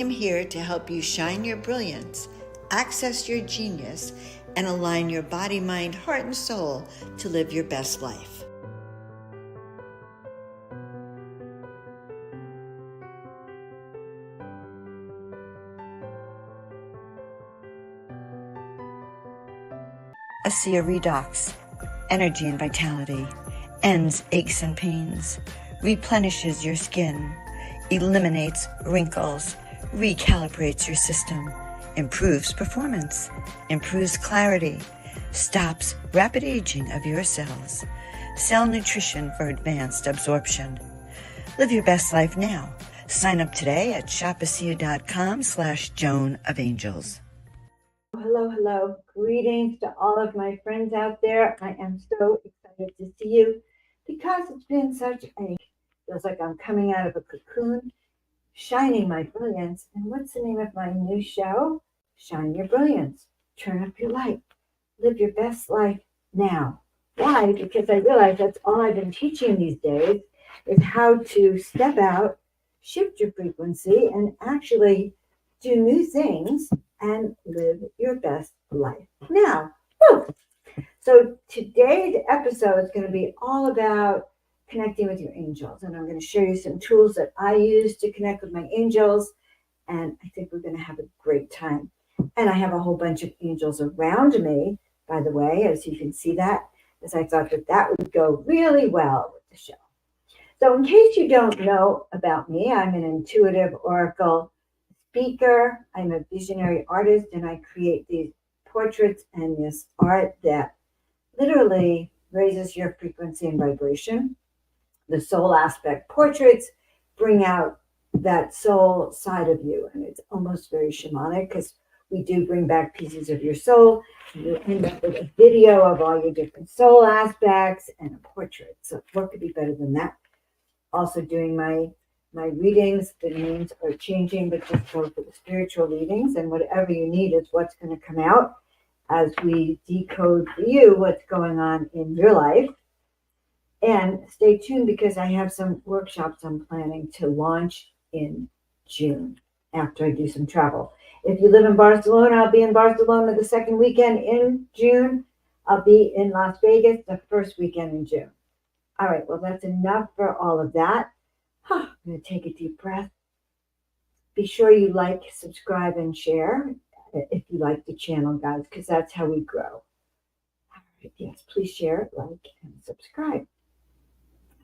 I'm here to help you shine your brilliance, access your genius, and align your body, mind, heart, and soul to live your best life. ASEA Redox, energy and vitality, ends aches and pains, replenishes your skin, eliminates wrinkles, recalibrates your system, improves performance, improves clarity, stops rapid aging of your cells, cell nutrition for advanced absorption. Live your best life now. Sign up today at shopasea.com/Joan of Angels. Hello. Greetings to all of my friends out there. I am so excited to see you because it's been feels like I'm coming out of a cocoon, shining my brilliance. And what's the name of my new show? Shine Your Brilliance. Turn up your light. Live your best life now. Why? Because I realize that's all I've been teaching these days is how to step out, shift your frequency, and actually do new things and live your best life now. So today's episode is going to be all about connecting with your angels. And I'm going to show you some tools that I use to connect with my angels. And I think we're going to have a great time. And I have a whole bunch of angels around me, by the way, as you can see that, as I thought that would go really well with the show. So in case you don't know about me, I'm an intuitive oracle speaker. I'm a visionary artist, and I create these portraits and this art that literally raises your frequency and vibration. The soul aspect portraits bring out that soul side of you, and it's almost very shamanic because we do bring back pieces of your soul, and you end up with a video of all your different soul aspects and a portrait. So what could be better than that? Also doing my readings, the names are changing, but just go for the spiritual readings, and whatever you need is what's going to come out as we decode for you what's going on in your life. And stay tuned because I have some workshops I'm planning to launch in June after I do some travel. If you live in Barcelona, I'll be in Barcelona the second weekend in June. I'll be in Las Vegas the first weekend in June. All right, well, that's enough for all of that. I'm going to take a deep breath. Be sure you like, subscribe, and share if you like the channel, guys, because that's how we grow. All right, yes, please share, like, and subscribe.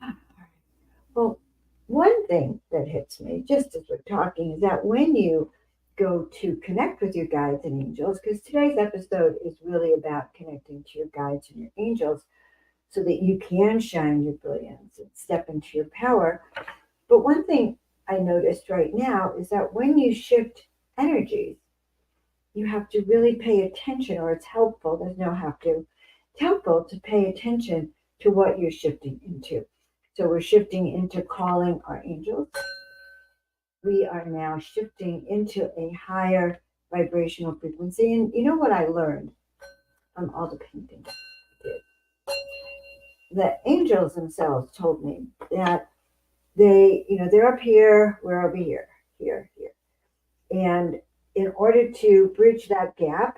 All right. Well, one thing that hits me just as we're talking is that when you go to connect with your guides and angels, because today's episode is really about connecting to your guides and your angels so that you can shine your brilliance and step into your power. But one thing I noticed right now is that when you shift energies, you have to really pay attention, or it's helpful, there's no have to, it's helpful to pay attention to what you're shifting into. So we're shifting into calling our angels. We are now shifting into a higher vibrational frequency. And you know what I learned from all the paintings I did? The angels themselves told me that they're up here, we're over here. And in order to bridge that gap,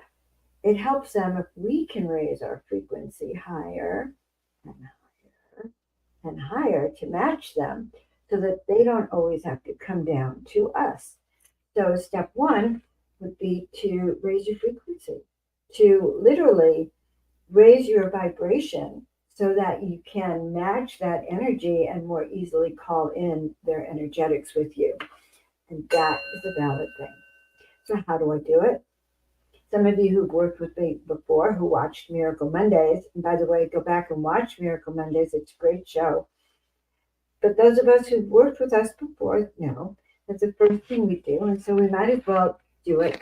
it helps them if we can raise our frequency higher and higher and higher to match them so that they don't always have to come down to us. So step one would be to raise your frequency, to literally raise your vibration so that you can match that energy and more easily call in their energetics with you. And that is a valid thing. So how do I do it? Some of you who've worked with me before, who watched Miracle Mondays, and by the way, go back and watch Miracle Mondays. It's a great show. But those of us who've worked with us before know that's the first thing we do. And so we might as well do it.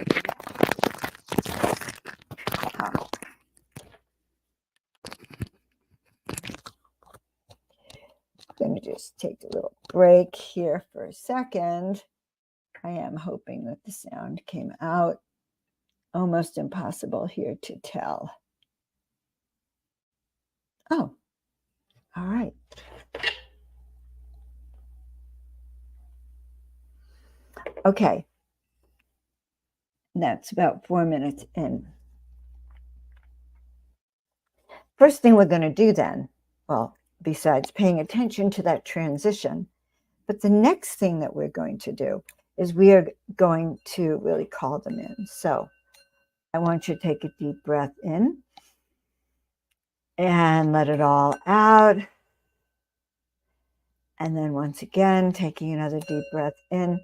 Let me just take a little break here for a second. I am hoping that the sound came out. Almost impossible here to tell. Oh, all right. Okay. That's about 4 minutes in. First thing we're going to do then, well, besides paying attention to that transition, but the next thing that we're going to do is we are going to really call them in. So I want you to take a deep breath in and let it all out. And then once again, taking another deep breath in,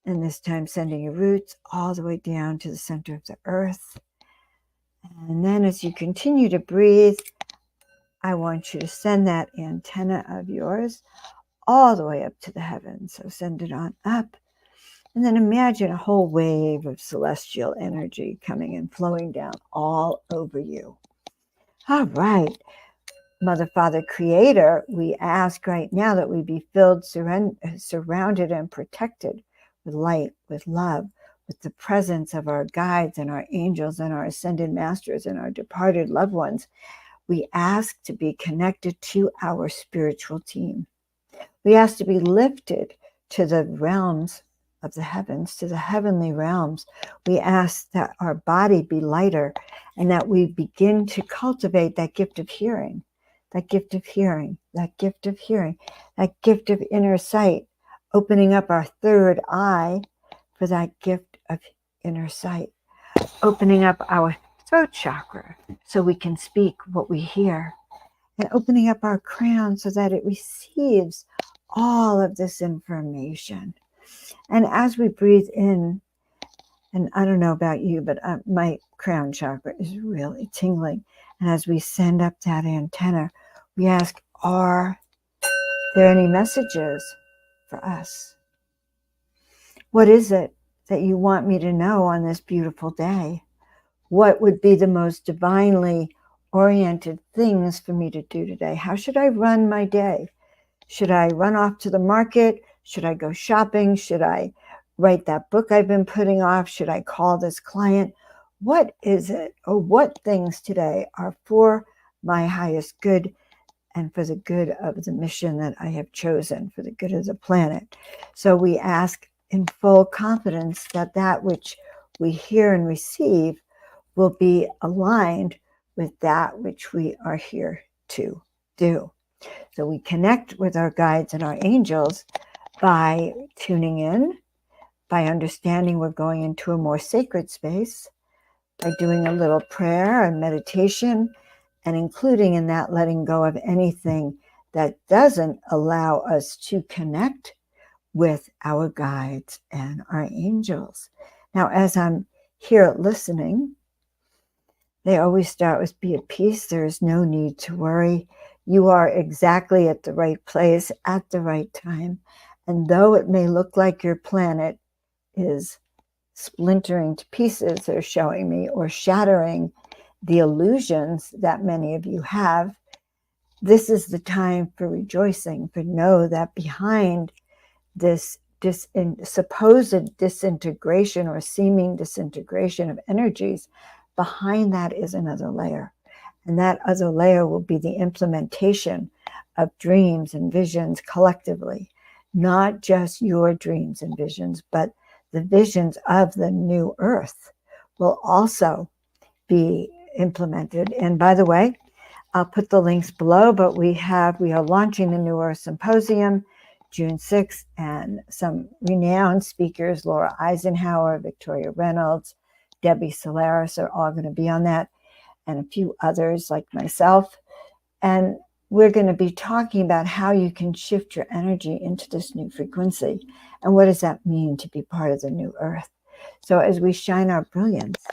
and this time sending your roots all the way down to the center of the earth. And then as you continue to breathe, I want you to send that antenna of yours all the way up to the heavens. So send it on up. And then imagine a whole wave of celestial energy coming and flowing down all over you. All right. Mother, Father, Creator, we ask right now that we be filled, surrounded, and protected with light, with love, with the presence of our guides and our angels and our ascended masters and our departed loved ones. We ask to be connected to our spiritual team. We ask to be lifted to the realms of the heavens, to the heavenly realms. We ask that our body be lighter and that we begin to cultivate that gift of hearing, that gift of hearing, that gift of hearing, that gift of inner sight, opening up our third eye for that gift of inner sight, opening up our throat chakra so we can speak what we hear, and opening up our crown so that it receives all of this information. And as we breathe in, and I don't know about you, but my crown chakra is really tingling. And as we send up that antenna, we ask, are there any messages for us? What is it that you want me to know on this beautiful day? What would be the most divinely oriented things for me to do today? How should I run my day? Should I run off to the market? Should I go shopping? Should I write that book I've been putting off? Should I call this client? What is it, or what things today are for my highest good and for the good of the mission that I have chosen, for the good of the planet? So we ask in full confidence that that which we hear and receive will be aligned with that which we are here to do. So we connect with our guides and our angels by tuning in, by understanding we're going into a more sacred space, by doing a little prayer and meditation, and including in that letting go of anything that doesn't allow us to connect with our guides and our angels. Now, as I'm here listening, they always start with be at peace. There is no need to worry. You are exactly at the right place at the right time. And though it may look like your planet is splintering to pieces, they're showing me, or shattering the illusions that many of you have, this is the time for rejoicing, for know that behind this supposed disintegration or seeming disintegration of energies, behind that is another layer. And that other layer will be the implementation of dreams and visions collectively, not just your dreams and visions, but the visions of the new earth will also be implemented. And by the way, I'll put the links below, but we are launching the new Earth Symposium June 6th, and some renowned speakers, Laura Eisenhower, Victoria Reynolds, Debbie Solaris, are all going to be on that, and a few others like myself. And we're going to be talking about how you can shift your energy into this new frequency. And what does that mean to be part of the new earth? So as we shine our brilliance,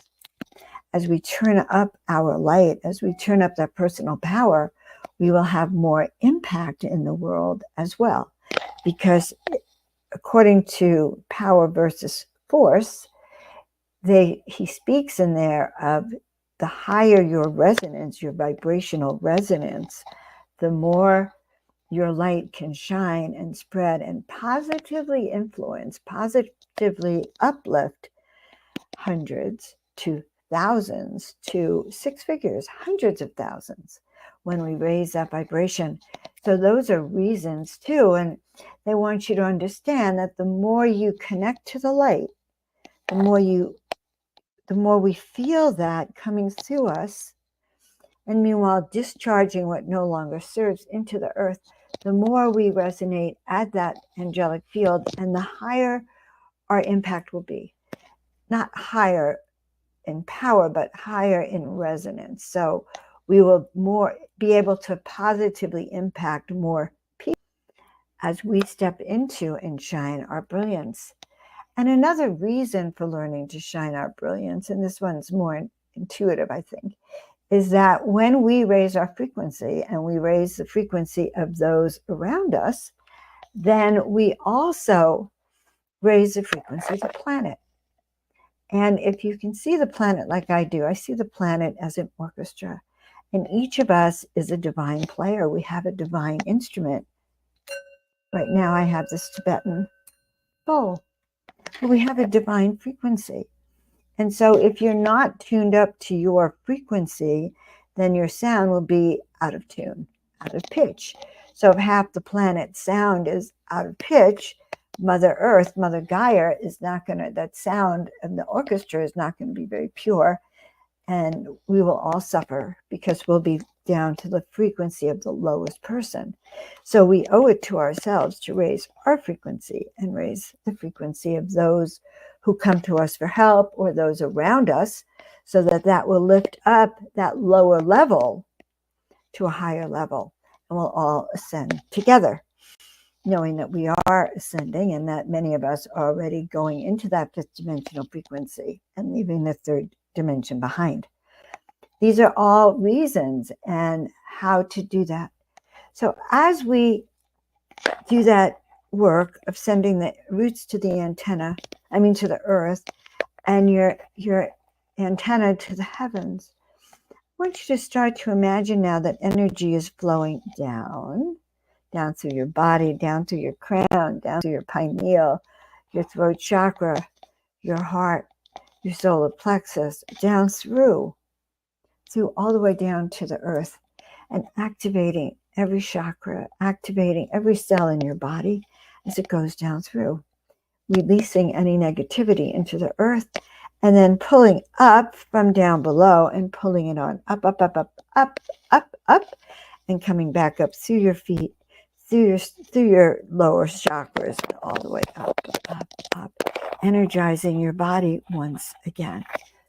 as we turn up our light, as we turn up that personal power, we will have more impact in the world as well. Because according to Power versus Force, he speaks in there of the higher your resonance, your vibrational resonance, the more your light can shine and spread and positively influence, positively uplift hundreds to thousands to six figures, hundreds of thousands when we raise that vibration. So those are reasons too. And they want you to understand that the more you connect to the light, the more you the more we feel that coming through us, and meanwhile discharging what no longer serves into the earth, the more we resonate at that angelic field, and the higher our impact will be. Not higher in power, but higher in resonance. So we will be able to positively impact more people as we step into and shine our brilliance. And another reason for learning to shine our brilliance, and this one's more intuitive, I think, is that when we raise our frequency and we raise the frequency of those around us, then we also raise the frequency of the planet. And if you can see the planet like I do, I see the planet as an orchestra. And each of us is a divine player. We have a divine instrument. Right now I have this Tibetan bowl. We have a divine frequency. And so if you're not tuned up to your frequency, then your sound will be out of tune, out of pitch. So if half the planet's sound is out of pitch, Mother Earth, Mother Gaia is not going to, that sound of the orchestra is not going to be very pure. And we will all suffer because we'll be down to the frequency of the lowest person. So we owe it to ourselves to raise our frequency and raise the frequency of those who come to us for help or those around us, so that that will lift up that lower level to a higher level, and we'll all ascend together, knowing that we are ascending and that many of us are already going into that fifth dimensional frequency and leaving the third dimension behind. These are all reasons and how to do that. So as we do that work of sending the roots to the antenna, to the earth, and your antenna to the heavens, I want you to start to imagine now that energy is flowing down through your body, down through your crown, down through your pineal, your throat chakra, your heart, your solar plexus, down through all the way down to the earth, and activating every chakra, activating every cell in your body as it goes down through, releasing any negativity into the earth, and then pulling up from down below and pulling it on up, up, up, up, up, up, up, and coming back up through your feet, through your lower chakras, all the way up, up, up, energizing your body once again.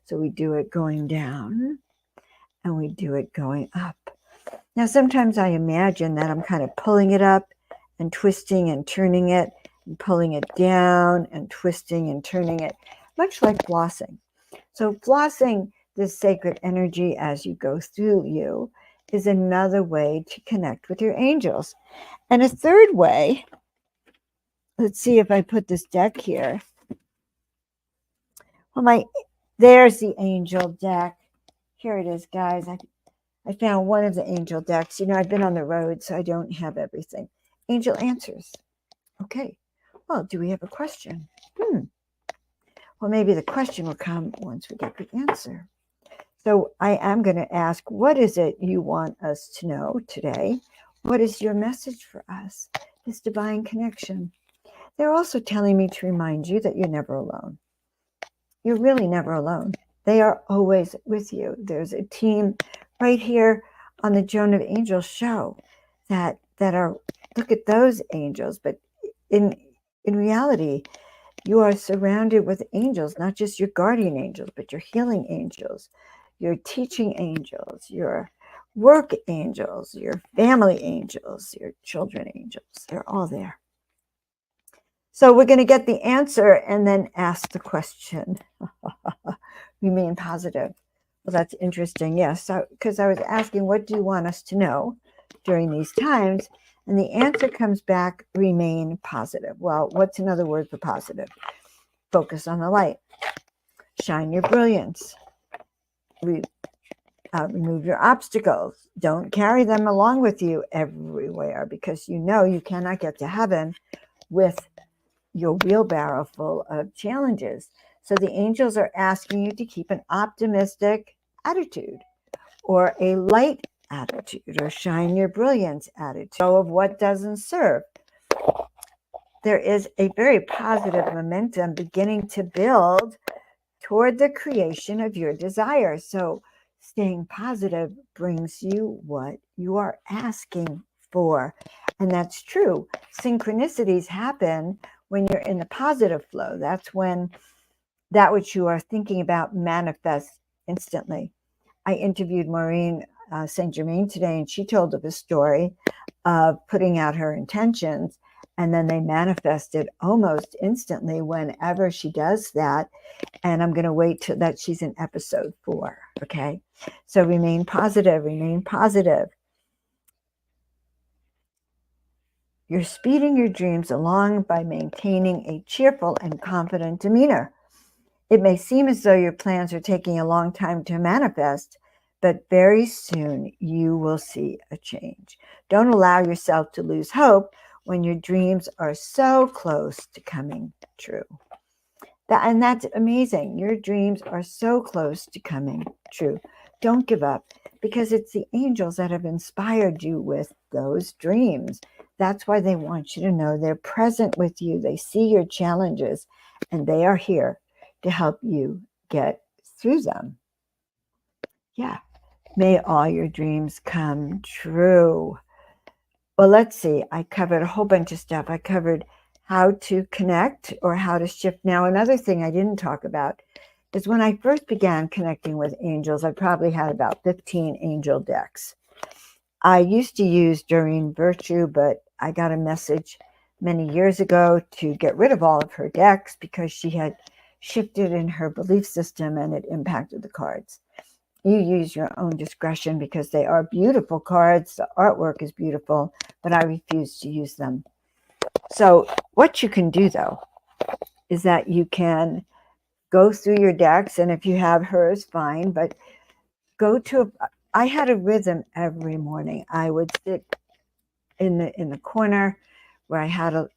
So we do it going down and we do it going up. Now, sometimes I imagine that I'm kind of pulling it up and twisting and turning it and pulling it down and twisting and turning it, much like flossing. So flossing this sacred energy as you go through you is another way to connect with your angels. And a third way, let's see if I put this deck here. Well, there's the angel deck. Here it is, guys. I found one of the angel decks. I've been on the road, so I don't have everything. Angel answers. Okay. Well, do we have a question? Well, maybe the question will come once we get the answer. So I am going to ask, what is it you want us to know today? What is your message for us? This divine connection. They're also telling me to remind you that you're never alone. You're really never alone. They are always with you. There's a team right here on the Joan of Angels show that are, look at those angels, but in reality, you are surrounded with angels, not just your guardian angels, but your healing angels, your teaching angels, your work angels, your family angels, your children angels. They're all there. So we're going to get the answer and then ask the question. Remain positive. Well, that's interesting. Yes. So, because I was asking, what do you want us to know during these times? And the answer comes back, remain positive. Well, what's another word for positive? Focus on the light. Shine your brilliance. Remove your obstacles. Don't carry them along with you everywhere, because you cannot get to heaven with your wheelbarrow full of challenges. So the angels are asking you to keep an optimistic attitude, or a light attitude, or shine your brilliance attitude of what doesn't serve. There is a very positive momentum beginning to build toward the creation of your desire. So staying positive brings you what you are asking for. And that's true. Synchronicities happen when you're in the positive flow. That's when that which you are thinking about manifests instantly. I interviewed Maureen St. Germain today, and she told of a story of putting out her intentions, and then they manifested almost instantly whenever she does that. And I'm going to wait till that she's in episode 4. Okay. So remain positive, remain positive. You're speeding your dreams along by maintaining a cheerful and confident demeanor. It may seem as though your plans are taking a long time to manifest, but very soon you will see a change. Don't allow yourself to lose hope when your dreams are so close to coming true. And that's amazing. Your dreams are so close to coming true. Don't give up, because it's the angels that have inspired you with those dreams. That's why they want you to know they're present with you. They see your challenges, and they are here to help you get through them. Yeah. May all your dreams come true. Well, let's see. I covered a whole bunch of stuff. I covered how to connect or how to shift. Now, another thing I didn't talk about is when I first began connecting with angels, I probably had about 15 angel decks. I used to use Doreen Virtue, but I got a message many years ago to get rid of all of her decks because she had shifted in her belief system and it impacted the cards. You use your own discretion because they are beautiful cards. The artwork is beautiful, but I refuse to use them. So what you can do, though, is that you can go through your decks, and if you have hers, fine, but I had a rhythm every morning. I would sit in the corner where I had a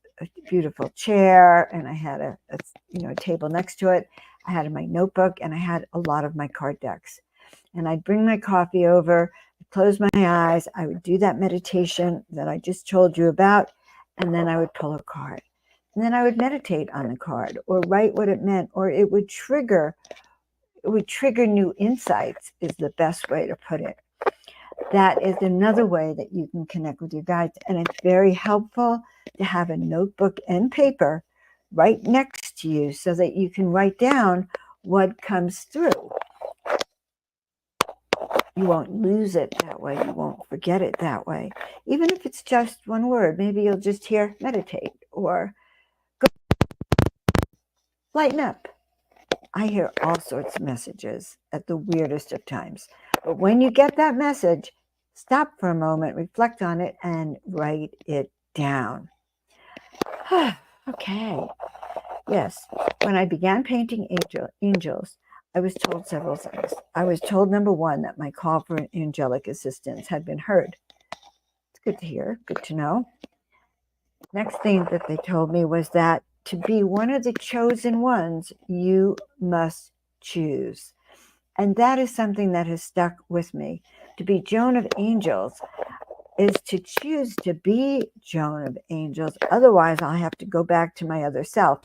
beautiful chair, and I had a table next to it. I had my notebook, and I had a lot of my card decks. And I'd bring my coffee over, I'd close my eyes, I would do that meditation that I just told you about, and then I would pull a card. And then I would meditate on the card or write what it meant, or it would trigger new insights, is the best way to put it. That is another way that you can connect with your guides. And it's very helpful to have a notebook and paper right next to you so that you can write down what comes through. You won't lose it that way. You won't forget it that way. Even if it's just one word, maybe you'll just hear meditate or go lighten up. I hear all sorts of messages at the weirdest of times. But when you get that message, stop for a moment, reflect on it, and write it down. Okay. Yes. When I began painting angels, I was told several things. I was told, number one, that my call for angelic assistance had been heard. It's good to hear, good to know. Next thing that they told me was that to be one of the chosen ones, you must choose. And that is something that has stuck with me. To be Joan of Angels is to choose to be Joan of Angels. Otherwise, I'll have to go back to my other self.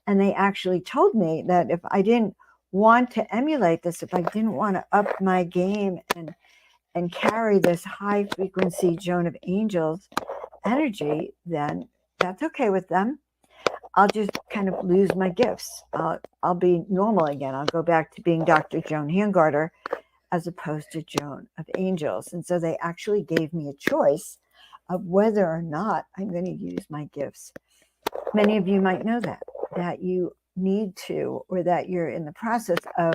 And they actually told me that if I didn't want to emulate this, if I didn't want to up my game and carry this high frequency Joan of Angels energy, then that's okay with them. I'll just kind of lose my gifts. I'll be normal again. I'll go back to being Dr. Joan Hangarter as opposed to Joan of Angels. And so they actually gave me a choice of whether or not I'm going to use my gifts. Many of you might know that you need to, or that you're in the process of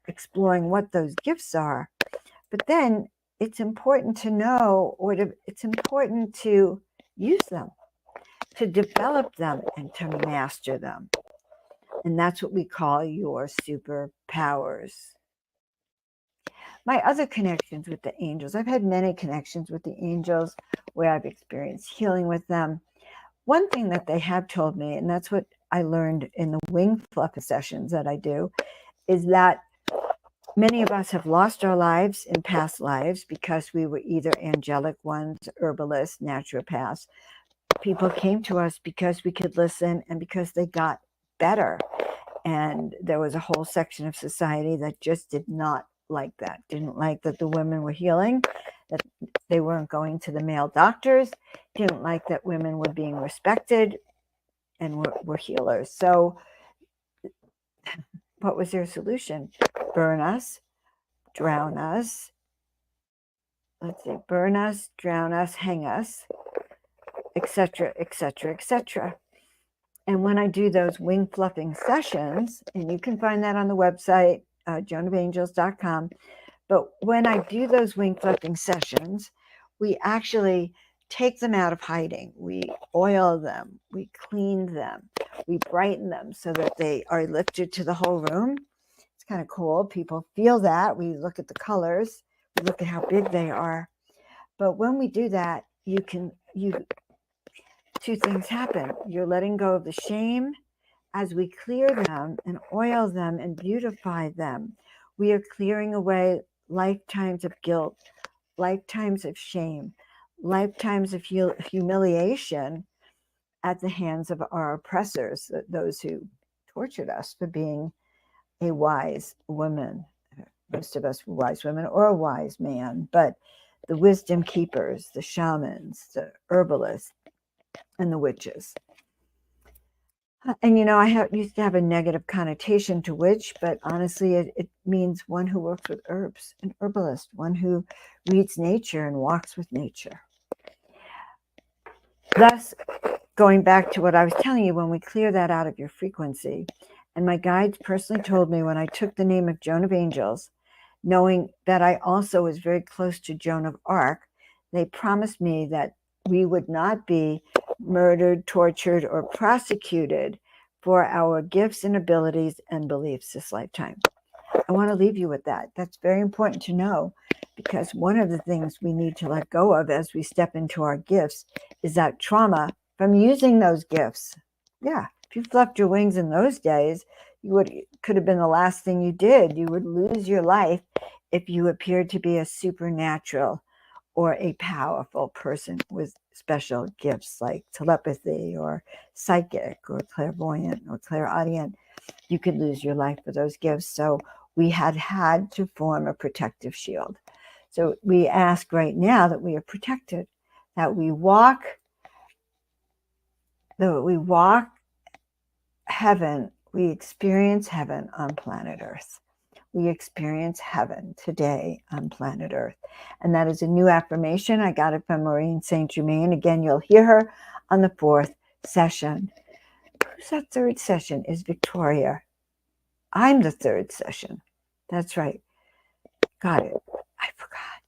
exploring what those gifts are. But then it's important to know, it's important to use them, to develop them, and to master them. And that's what we call your superpowers. My other connections with the angels, I've had many connections with the angels where I've experienced healing with them. One thing that they have told me, and that's what I learned in the wing fluff sessions that I do, is that many of us have lost our lives in past lives because we were either angelic ones, herbalists, naturopaths. People came to us because we could listen and because they got better. And there was a whole section of society that just did not like that, didn't like that the women were healing, that they weren't going to the male doctors, didn't like that women were being respected and were healers. So what was their solution? Burn us, drown us. Let's see, burn us, drown us, hang us, etc., etc., etc. And when I do those wing fluffing sessions, and you can find that on the website, joanofangels.com, but when I do those wing fluffing sessions, we actually take them out of hiding. We oil them, we clean them, we brighten them so that they are lifted to the whole room. It's kind of cool. People feel that. We look at the colors, we look at how big they are. But when we do that, two things happen. You're letting go of the shame. As we clear them and oil them and beautify them, we are clearing away lifetimes of guilt, lifetimes of shame, lifetimes of humiliation at the hands of our oppressors, those who tortured us for being a wise woman. Most of us were wise women or a wise man, but the wisdom keepers, the shamans, the herbalists, and the witches. And I used to have a negative connotation to witch, but honestly, it means one who works with herbs, an herbalist, one who reads nature and walks with nature. Thus, going back to what I was telling you, when we clear that out of your frequency, and my guides personally told me when I took the name of Joan of Angels, knowing that I also was very close to Joan of Arc, they promised me that we would not be murdered, tortured, or prosecuted for our gifts and abilities and beliefs this lifetime. I want to leave you with that. That's very important to know, because one of the things we need to let go of as we step into our gifts is that trauma from using those gifts. Yeah, if you fluffed your wings in those days, could have been the last thing you did. You would lose your life if you appeared to be a supernatural or a powerful person with special gifts like telepathy or psychic or clairvoyant or clairaudient. You could lose your life for those gifts. So we had to form a protective shield. So we ask right now that we are protected, that we walk heaven, we experience heaven on planet Earth. We experience heaven today on planet Earth. And that is a new affirmation. I got it from Maureen St. Germain. Again, you'll hear her on the 4th session. Who's that 3rd session? Is Victoria. I'm the 3rd session. That's right. Got it. I forgot.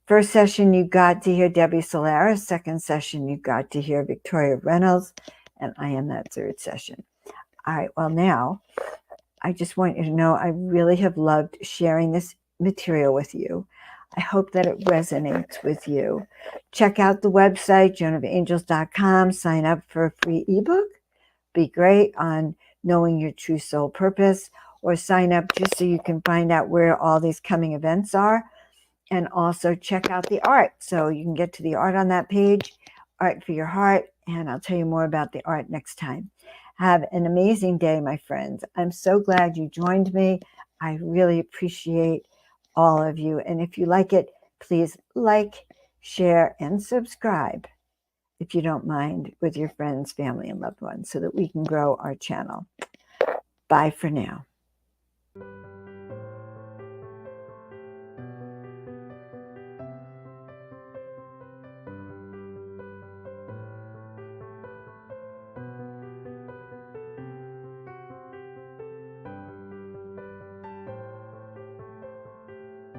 1st session, you got to hear Debbie Solaris. 2nd session, you got to hear Victoria Reynolds. And I am that 3rd session. All right. Well, now, I just want you to know I really have loved sharing this material with you. I hope that it resonates with you. Check out the website, joanofangels.com. Sign up for a free ebook. Be great on knowing your true soul purpose, or sign up just so you can find out where all these coming events are. And also check out the art. So you can get to the art on that page, Art for Your Heart. And I'll tell you more about the art next time. Have an amazing day, my friends. I'm so glad you joined me. I really appreciate all of you. And if you like it, please like, share, and subscribe, if you don't mind, with your friends, family, and loved ones so that we can grow our channel. Bye for now.